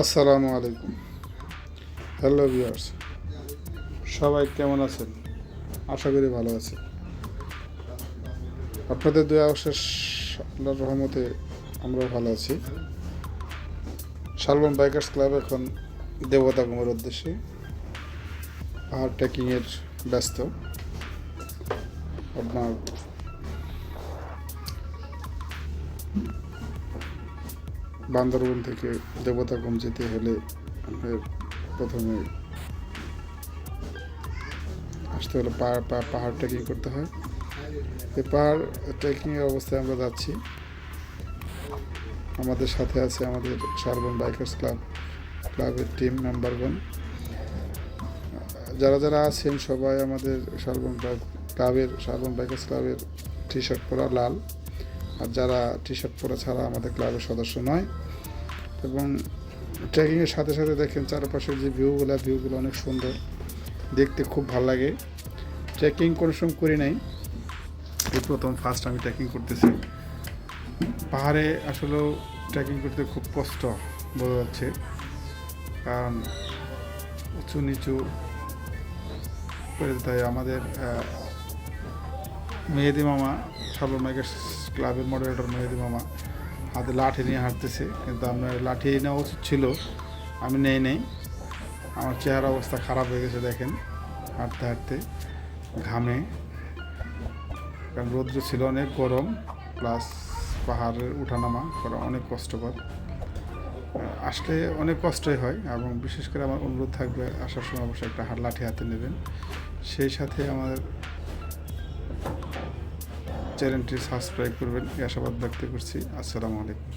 আসসালামু আলাইকুম। Hello viewers, সবাই কেমন আছেন? আশা করি ভালো আছেন। আপনাদের দয়া অশেষ আল্লাহর রহমতে আমরাও ভালো আছি। শালবন বাইকার্স ক্লাব এখন দেবতাগমের উদ্দেশ্যে পাহাড় ট্রেকিংয়ের ব্যস্ত। আপনার বান্দরবন থেকে দেবতাগম যেতে হলে আপনার প্রথমে আসতে হলে পাহাড় ট্রেকিং করতে হয়। এই পাহাড় ট্রেকিংয়ের অবস্থায় আমরা যাচ্ছি। আমাদের সাথে আছে আমাদের শালবন বাইকার্স ক্লাবের টিম মেম্বারগণ। যারা যারা আছেন সবাই আমাদের শালবন বাইকার্স ক্লাবের টি শার্ট পরা লাল, আর যারা টি শার্ট পরা ছাড়া আমাদের ক্লাবের সদস্য নয়। এবং ট্রেকিংয়ের সাথে সাথে দেখেন চারপাশের যে ভিউগুলো অনেক সুন্দর, দেখতে খুব ভালো লাগে। ট্রেকিং কোনো সময় করি নাই, এই প্রথম ফার্স্ট আমি ট্রেকিং করতেছি। পাহাড়ে আসলেও ট্রেকিং করতে খুব কষ্ট বোঝা যাচ্ছে, কারণ উঁচু নিচু করে যেতে হয়। আমাদের মেহেদি মামা, শালবন বাইকার্স ক্লাবের মডারেটর মেহেদি মামা হাতে লাঠি নিয়ে হাঁটতেছে, কিন্তু আপনার লাঠি নেওয়া উচিত ছিল, আমি নেই। আমার চেহারা অবস্থা খারাপ হয়ে গেছে দেখেন, হাঁটতে হাঁটতে ঘামে, কারণ রৌদ্র ছিল অনেক গরম, প্লাস পাহাড়ের উঠানামা করা অনেক কষ্টকর। আসলে অনেক কষ্টই হয়, এবং বিশেষ করে আমার অনুরোধ থাকবে আসার সময় অবশ্যই একটা লাঠি হাতে নেবেন। সেই সাথে আমাদের চ্যানেলটি সাবস্ক্রাইব করবেন এই আশাবাদ ব্যক্ত করছি। আসসালামু আলাইকুম।